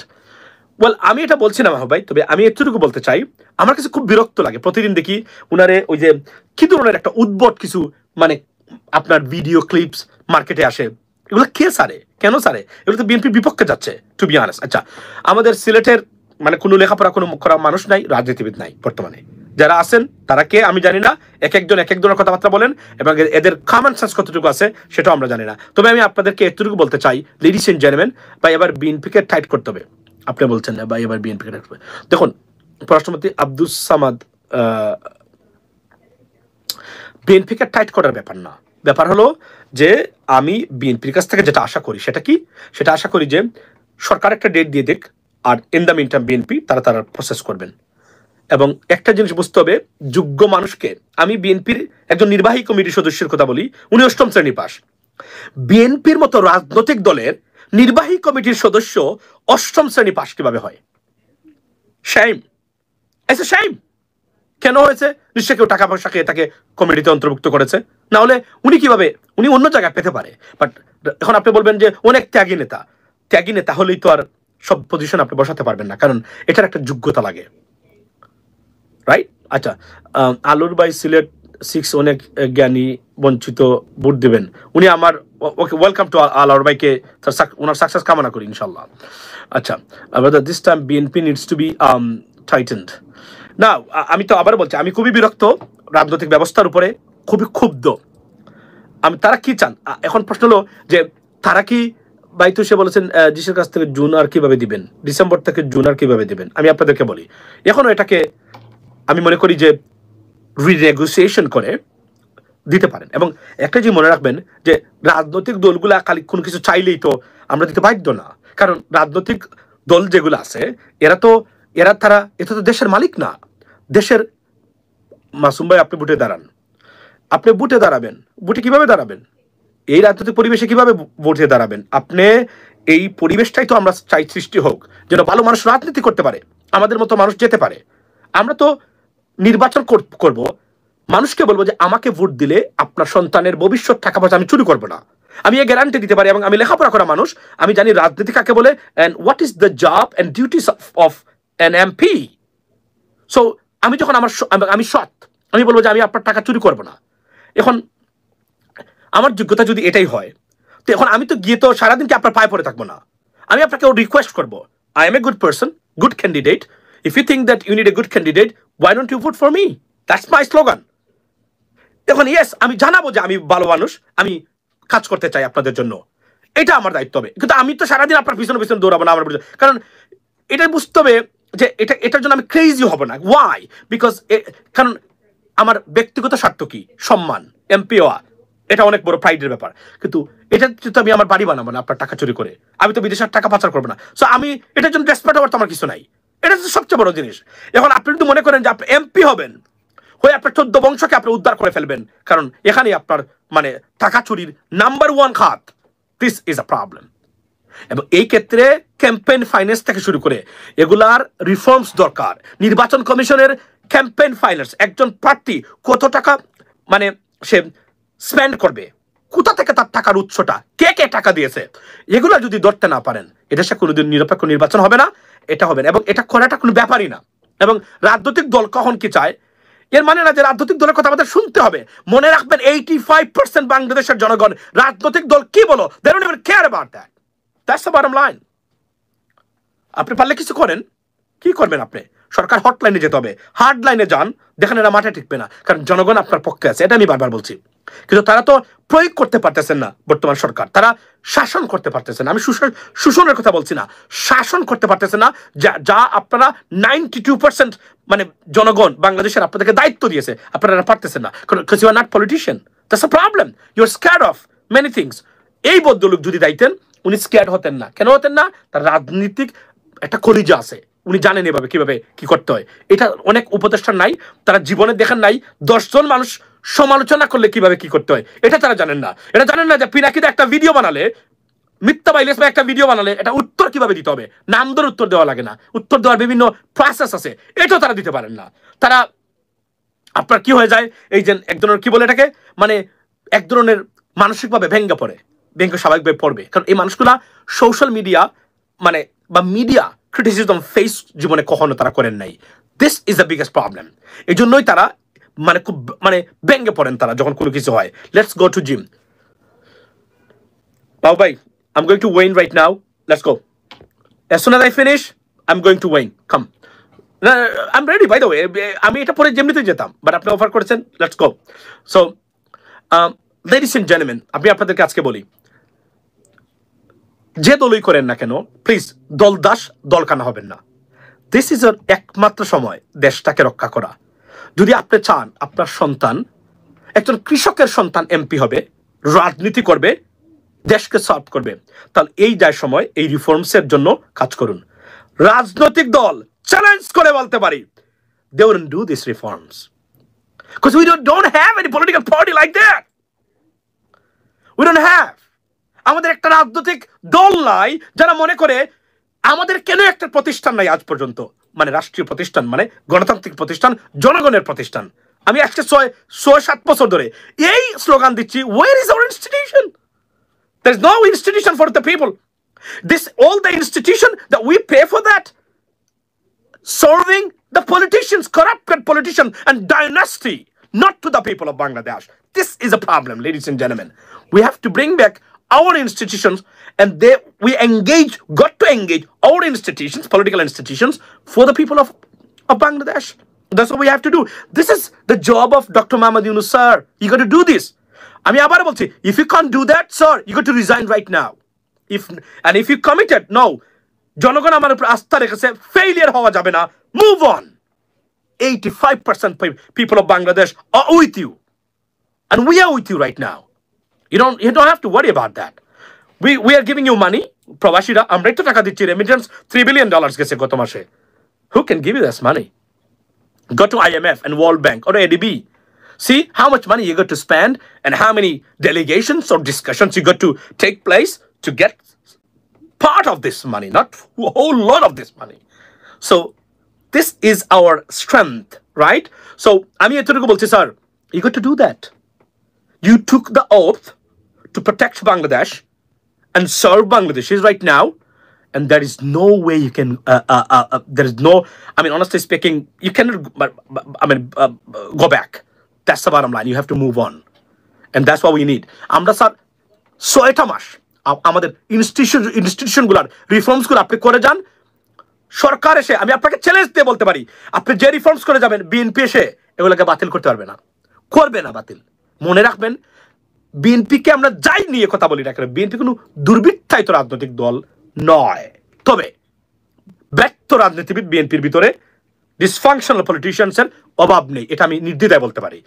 A: ওয়েল, আমি এটা বলছি না মাহবুব ভাই, তবে আমি এতটুকু বলতে চাই, আমার কাছে খুব বিরক্ত লাগে প্রতিদিন দেখি উনারে ওই যে কি ধরনের একটা উদ্ভট কিছু আপনার ভিডিও ক্লিপস মার্কেটে আসে। এগুলো কে সারে, কেন সারে? এগুলো তো বিএনপির বিপক্ষে যাচ্ছে, টু বি অনেস্ট। আচ্ছা, আমাদের সিলেটের কোনো লেখাপড়া কোনো করা মানুষ নাই, রাজনীতিবিদ নাই বর্তমানে। যারা আছেন তারা কে আমি জানি না, এক একজনের কথাবার্তা বলেন এবং এদের কমন সেন্স কতটুকু আছে সেটাও আমরা জানি না। তবে আমি আপনাদেরকে এতটুকু বলতে চাই, লেডিস এন্ড জেন্টলম্যান, ভাই এবার বিএনপিকে টাইট করতে হবে। আপনি বলছেন না ভাই এবার বিএনপিকে টাইট করতে হবে। দেখুন, পররাষ্ট্রমন্ত্রী আব্দুস সামাদ, বিএনপিকে টাইট করার ব্যাপার না, ব্যাপার হলো যে আমি বিএনপির কাছ থেকে যেটা আশা করি সেটা কি, সেটা আশা করি যে সরকার একটা ডেট দিয়ে দিক, আর in the mean time BNP তারা প্রসেস করবেন। এবং একটা জিনিস বুঝতে হবে, যোগ্য মানুষকে, আমি বিএনপির একজন নির্বাহী কমিটির সদস্যের কথা বলি, উনি 8ম শ্রেণী পাস। বিএনপির মতো রাজনৈতিক দলের নির্বাহী কমিটির সদস্য 8ম শ্রেণী পাস কিভাবে হয়? শাইম, এসে শাইম। কেন হয়েছে? নিশ্চয় কেউ টাকা পয়সা খেয়ে তাকে কমিটিতে অন্তর্ভুক্ত করেছে, না হলে উনি কিভাবে, উনি অন্য জায়গায় পেতে পারে। বাট এখন আপনি বলবেন যে অনেক ত্যাগী নেতা হলেই তো আর সব পজিশন আপনি বসাতে পারবেন না, কারণ এটার একটা যোগ্যতা লাগে, রাইট? আচ্ছা, আলুর ভাই সিলেট 6 অনেক জ্ঞানী বঞ্চিত ভোট দিবেন। উনি আমার ওকে, ওয়েলকাম টু আলুর ভাইকে, ওনার সাকসেস কামনা করি ইনশাল্লাহ। আচ্ছা, this time BNP needs to be tightened. না, আমি তো আবার বলছি, আমি খুবই বিরক্ত রাজনৈতিক ব্যবস্থার উপরে, খুবই ক্ষুব্ধ। তারা কি চান এখন প্রশ্ন হলো যে তারা কি বাইতু সে বলেছেন ডিসের কাছ থেকে জুন আর কিভাবে দিবেন, ডিসেম্বর থেকে জুন আর কিভাবে দিবেন। আমি আপনাদেরকে বলি এখনো এটাকে আমি মনে করি যে রিনেগোসিয়েশন করে দিতে পারেন। এবং একটা যে মনে রাখবেন যে রাজনৈতিক দলগুলা খালি কোনো কিছু চাইলেই তো আমরা দিতে বাধ্য না, কারণ রাজনৈতিক দল যেগুলো আছে এরা তো দেশের মালিক না। দেশের মাসুম ভাই আপনি বুটে দাঁড়ান, আপনি বুটে দাঁড়াবেন, বুটে কিভাবে দাঁড়াবেন, এই রাজনৈতিক পরিবেশে কিভাবে বুটে দাঁড়াবেন আপনি? এই পরিবেশটাই তো আমরা চাই সৃষ্টি হোক যেন ভালো মানুষ রাজনীতি করতে পারে, আমাদের মতো মানুষ যেতে পারে। আমরা তো নির্বাচন করব, মানুষকে বলবো যে আমাকে ভোট দিলে আপনার সন্তানের ভবিষ্যৎ টাকা পয়সা আমি চুরি করবো না, আমি এই গ্যারান্টি দিতে পারি। এবং আমি লেখাপড়া করা মানুষ, আমি জানি রাজনীতি কাকে বলে and what is the job and duties of an MP. So আমি যখন আমি সৎ, আমি বলবো যে আমি আপনার টাকা চুরি করবো না। এখন আমার যোগ্যতা যদি এটাই হয় তো এখন আমি তো গিয়ে তো সারাদিন কি আপনার পায়ে পড়ে থাকবো না, আমি আপনাকে রিকোয়েস্ট করবো, I am a good person, good candidate, if you think that you need a good candidate, why don't you vote for me? That's my slogan. এখন ইয়েস আমি জানাবো যে আমি ভালো মানুষ, আমি কাজ করতে চাই আপনাদের জন্য, এটা আমার দায়িত্ব হবে। কিন্তু আমি তো সারাদিন আপনার পিছনে পিছনে দৌড়াবো না আমার, কারণ এটাই বুঝতে হবে যে এটার জন্য আমি ক্রেজি হব না। ওয়াই? বিকজ কারণ আমার ব্যক্তিগত স্বার্থ কি, সম্মান, এমপি হওয়া, এটা অনেক বড় প্রাইডের ব্যাপার। কিন্তু এটা তো আমি আমার বাড়ি বানাবো না আপনার টাকা চুরি করে, আমি তো বিদেশের টাকা পাচার করবো না। সো আমি এটার জন্য ডেসপারেট হওয়ার তো আমার কিছু নাই, এটা হচ্ছে সবচেয়ে বড় জিনিস। এখন আপনি যদি মনে করেন যে আপনি এমপি হবেন, হয়ে আপনার 14 বংশকে আপনি উদ্ধার করে ফেলবেন, কারণ এখানে আপনার মানে টাকা চুরির নাম্বার 1 খাত, দিস ইজ আ প্রবলেম। এবং এই ক্ষেত্রে ক্যাম্পেইন ফাইন্যান্স থেকে শুরু করে এগুলার রিফর্মস দরকার। নির্বাচন কমিশনের ক্যাম্পেইন ফাইন্যান্স, একজন প্রার্থী কত টাকা মানে সে স্পেন্ড করবে, কোথা থেকে তার টাকার উৎসটা, কে কে টাকা দিয়েছে, এগুলো যদি ধরতে না পারেন এদেশে কোনোদিন নিরপেক্ষ নির্বাচন হবে না, এটা হবে না। এবং এটা করাটা কোনো ব্যাপারই না। এবং রাজনৈতিক দল কখন কি চায় এর মানে না যে রাজনৈতিক দলের কথা আমাদের শুনতে হবে। মনে রাখবেন 85% বাংলাদেশের জনগণ রাজনৈতিক দল কি বলো, they don't even care about that. That's the bottom line. আপনি পারলে কিছু করেন, কি করবেন আপনি? সরকার হটলাইনে যেতে হবে, হার্ড লাইনে যান, দেখেন এরা মাঠে টিকবে না, কারণ জনগণ আপনার পক্ষে আছে, এটা আমি বারবার বলছি। কিন্তু তারা তো প্রয়োগ করতে পারতেছেন না বর্তমান সরকার, তারা শাসন করতে পারতেছেন না। আমি শোষণের কথা বলছি না, শাসন করতে পারতেছেন না, যা আপনারা 92% মানে জনগণ বাংলাদেশের আপনাদেরকে দায়িত্ব দিয়েছে, আপনারা পারতেছেন না, because you are not politician. That's a problem. You are scared of many things. এই ভদ্রলোক যদি দায়িত্বেন, উনি স্কেয়ার্ড হতেন না। কেন হতেন না? তার রাজনীতিক একটা কলিজা আছে, উনি জানেন এভাবে কিভাবে কি করতে হয়। এটা অনেক উপদেষ্টা নাই, তারা জীবনে দেখেন নাই 10 জন মানুষ সমালোচনা করলে কিভাবে কি করতে হয়, এটা তারা জানেন না। এটা জানেন না যে পিনাকিতে একটা ভিডিও বানালে, মিথ্যা বাইলেস বা একটা ভিডিও বানালে এটা উত্তর কিভাবে দিতে হবে, নাম ধরে উত্তর দেওয়া লাগে না, উত্তর দেওয়ার বিভিন্ন প্রসেস আছে, এটাও তারা দিতে পারেন না। তারা আপনার কি হয়ে যায়, এই যে এক ধরনের কি বলে এটাকে, মানে এক ধরনের মানসিকভাবে ভেঙ্গে পড়ে, ভেঙ্গে স্বাভাবিকভাবে পড়বে, কারণ এই মানুষগুলা সোশ্যাল মিডিয়া মানে বা মিডিয়া ক্রিটিসিজম ফেস জীবনে কখনো তারা করেন নাই। This is the biggest problem. এই জন্যই তারা মানে খুব মানে ভেঙ্গে পড়েন তারা যখন কোনো কিছু হয়। Let's go to gym. Pao bhai, I'm going to Wayne right now. Let's go. As soon as I finish, I'm going to Wayne. Come. I'm ready, by the way. আমি এটা পরে যেমনিতে যেতাম, বাট আপনি অফার করেছেন, let's go. So ladies and gentleman, আমি আপনাদেরকে আজকে বলি, যে দলই করেন না কেন, প্লিজ দলদাস দলকানা হবেন না। দিস ইজ একমাত্র সময় দেশটাকে রক্ষা করা। যদি আপনি চান আপনার সন্তান একজন কৃষকের সন্তান এমপি হবে, রাজনীতি করবে, দেশকে সার্ভ করবে, তাহলে এই যায় সময় এই রিফর্মসের জন্য কাজ করুন। রাজনৈতিক দল চ্যালেঞ্জ করে বলতে পারি, they wouldn't do these reforms because we don't have any political party like that. We don't have. আমাদের একটা রাজনৈতিক দল নাই যারা মনে করে আমাদের কেন একটা প্রতিষ্ঠান নাই আজ পর্যন্ত, মানে রাষ্ট্রীয় প্রতিষ্ঠান, মানে গণতান্ত্রিক প্রতিষ্ঠান, জনগণের প্রতিষ্ঠান। আমি আজকে 6-7 বছর ধরে এই স্লোগান দিচ্ছি, where is our institution? There is no institution for the people. All the institution that we pay for that, serving the politicians, corrupted politicians and dynasty, not to the people of Bangladesh. This is a problem, ladies and gentlemen. We have to bring back our institutions, and got to engage our institutions, political institutions, for the people of Bangladesh. That's what we have to do. This is the job of Dr. Mohamed Yunus, sir. You got to do this. আমি আবার বলছি, if you can't do that, sir, you got to resign right now. If you committed, no, জনগণ আমার উপর আস্থা রেখেছে, failure হওয়া যাবে না, move on. 85% people of Bangladesh are with you. And we are with you right now. You don't have to worry about that. We are giving you money. প্রবাসীরা আমরা একটু টাকা দিচ্ছি, remittance $3 billion গেছে গত মাসে. Who can give you this money? Go to IMF and World Bank or ADB. See how much money you got to spend and how many delegations or discussions you got to take place to get part of this money, not a whole lot of this money. So this is our strength, right? So আমি এতটুকু বলছি, sir, you got to do that. You took the oath to protect Bangladesh and serve Bangladeshis right now, and there is no way you can. There is no. I mean, honestly speaking, you cannot. Go back. That's the bottom line. You have to move on, and that's what we need. আমরা স্যার 6টা মাস আমাদের ইনস্টিটিউশন গুলার রিফর্মস গুলো আপনি করে যান। সরকার এসে আমি আপনাকে চ্যালেঞ্জ দিয়ে বলতে পারি, আপনি যে রিফর্মস করে যাবেন, বিএনপি এসে এগুলোকে বাতিল করতে পারবে না, করবে না বাতিল। মনে রাখবেন, বিএনপিকে আমরা যাই নিয়ে কথা বলি না কেন, বিএনপি কোনো দুর্বৃত্তায়িত রাজনৈতিক দল নয়। তবে ব্যর্থ রাজনীতিবিদ বিএনপির ভিতরে, ডিসফাংশনাল পলিটিশিয়ানসের অভাব নেই, এটা আমি নির্দ্বিধায় বলতে পারি।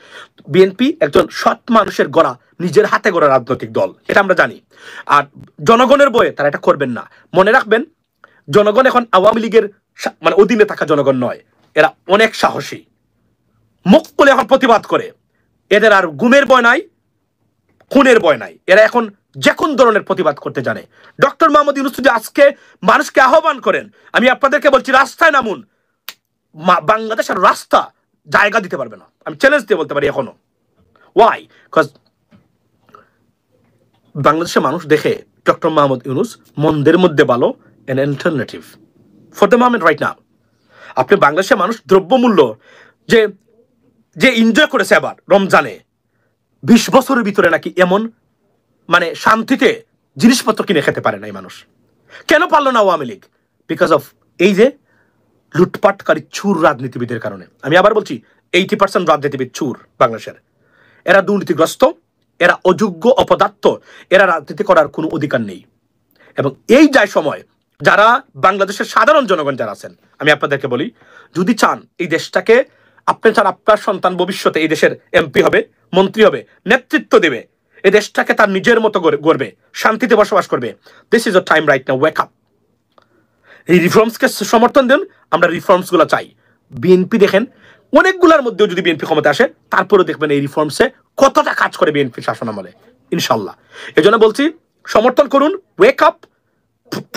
A: বিএনপি একজন সৎ মানুষের গড়া, নিজের হাতে গড়া রাজনৈতিক দল, এটা আমরা জানি। আর জনগণের বয়ে তারা এটা করবেন না। মনে রাখবেন, জনগণ এখন আওয়ামী লীগের মানে অধীনে থাকা জনগণ নয়, এরা অনেক সাহসী, মুখ খুলে এখন প্রতিবাদ করে। এদের আর গুমের ভয় নাই, খুনের ভয় নাই, এরা এখন যে কোন ধরনের প্রতিবাদ করতে জানে। ডক্টর মোহাম্মদ ইউনূস যদি আজকে মানুষকে আহ্বান করেন, আমি আপনাদেরকে বলছি, রাস্তায় নামুন, বাংলাদেশের রাস্তা জায়গা দিতে পারবে না। আমি চ্যালেঞ্জ দিয়ে বলতে পারি এখনো। ওয়াই? বিকজ বাংলাদেশের মানুষ দেখে ডক্টর মোহাম্মদ ইউনূস মন্দের মধ্যে ভালো, an alternative for the moment right now. আপনি বাংলাদেশের মানুষ দ্রব্যমূল্য যে এনজয় করেছে আবার রমজানে, 20 বছরের ভিতরে নাকি এমন মানে শান্তিতে জিনিসপত্র কিনে খেতে পারে না এই মানুষ। কেন পারলো না আওয়ামী লীগ? বিকজ অফ এই যে লুটপাটকারী চুর রাজনীতিবিদের কারণে। আমি আবার বলছি, 80% রাজনীতিবিদ চুর বাংলাদেশের। এরা দুর্নীতিগ্রস্ত, এরা অযোগ্য, অপদার্থ, এরা রাজনীতি করার কোনো অধিকার নেই। এবং এই যায় সময় যারা বাংলাদেশের সাধারণ জনগণ যারা আছেন, আমি আপনাদেরকে বলি, যদি চান এই দেশটাকে, আপনি চান আপনার সন্তান ভবিষ্যতে এই দেশের এমপি হবে, মন্ত্রী হবে, নেতৃত্ব দেবে, এই দেশটাকে তার নিজের মতো গড়বে, শান্তিতে বসবাস করবে, this is a time right now, wake up. এই রিফর্মসকে সমর্থন দেন, আমরা রিফর্মস গুলো চাই। বিএনপি দেখেন, অনেকগুলোর মধ্যেও যদি বিএনপি ক্ষমতা আসে, তারপরেও দেখবেন এই রিফর্মসে কতটা কাজ করে বিএনপি শাসন আমলে, ইনশাল্লাহ। এই জন্য বলছি, সমর্থন করুন, wake up,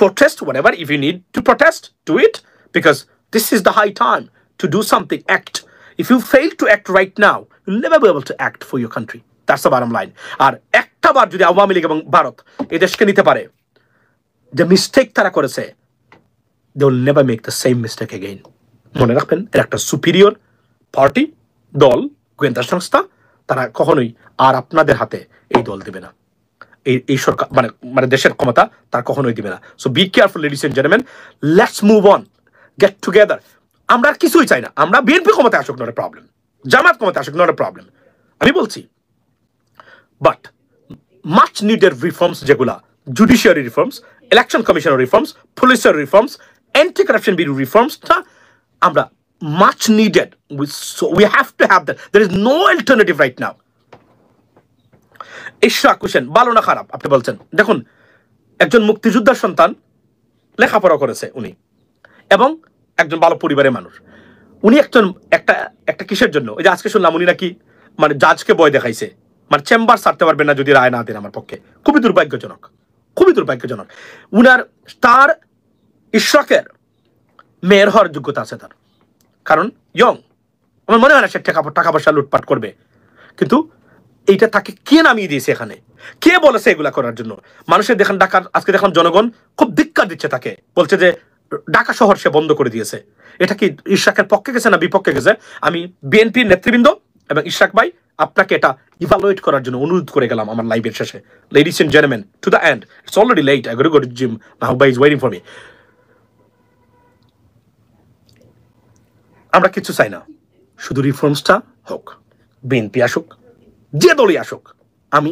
A: protest whatever, if you need to protest, do it, because this is the high time to do something, act. If you fail to act right now, you'll never be able to act for your country. That's the bottom line. আর একটা বার যদি আওয়ামী লীগ এবং ভারত এই দেশকে নিতে পারে, যে মিস্টেক তারা করেছে, they will never make the same mistake again. মনে রাখবেন, এর একটা সুপিরিয়র পার্টি, দল, গোয়েন্দা সংস্থা, তারা কখনোই আর আপনাদের হাতে এই দল দেবে না, এই সরকার মানে দেশের ক্ষমতা তার কখনোই দিবে না। So be careful ladies and gentleman, let's move on, get together. আমরা আর কিছুই চাই না, আমরা বিএনপি ক্ষমতায় আসুক, নট এ প্রবলেম, জামাত ক্ষমতায় আসুক, নট এ প্রবলেম, আমি বলছি। বাট মাচ নিডেড রিফর্মস যেগুলা, জুডিশিয়ারি রিফর্মস, ইলেকশন কমিশনের রিফর্মস, পুলিশের রিফর্মস, অ্যান্টি কারাপশন ব্যুরো রিফর্মসটা আমরা much needed, we have to have that, there is no alternative right now. Ishraque Hossain ভালো না খারাপ আপনি বলছেন, দেখুন, একজন মুক্তিযোদ্ধার সন্তান, লেখাপড়া করেছে উনি, এবং একজন ভালো পরিবারের মানুষ। উনি একটা কিসের জন্য, ওই যে আজকে শুনলাম উনি নাকি মানে জাজকে ভয় দেখাইছে, মানে চেম্বার ছাড়তে পারবেন না যদি রায় না দেন। আমার পক্ষে খুবই দুর্ভাগ্যজনক, খুবই দুর্ভাগ্যজনক। উনার তার ইশরাকের মেয়ের হওয়ার যোগ্যতা আছে তার, কারণ ইয়ং, আমার মনে হয় না সে টাকা পয়সা লুটপাট করবে, কিন্তু এইটা তাকে কে নামিয়ে দিয়েছে এখানে, কে বলেছে এগুলা করার জন্য? মানুষের দেখেন ঢাকার আজকে দেখুন জনগণ খুব ধিক্কার দিচ্ছে তাকে, বলছে যে ঢাকা শহর সে বন্ধ করে দিয়েছে। এটা কি ইশরাকের পক্ষে গেছে না বিপক্ষে গেছে? আমি বিএনপির নেতৃবৃন্দ এবং ইশরাক ভাই, আপনাকে এটা ইভালুয়েট করার জন্য অনুরোধ করে গেলাম আমার লাইভের শেষে। Ladies and gentleman, to the end, it's already late, I gotta go two gym, মাহবুব ভাই ইজ ওয়েটিং ফর মি। আমরা কিছু চাই না, শুধু রিফর্মসটা হোক, বিএনপি আসুক, যে দলই আসুক, আমি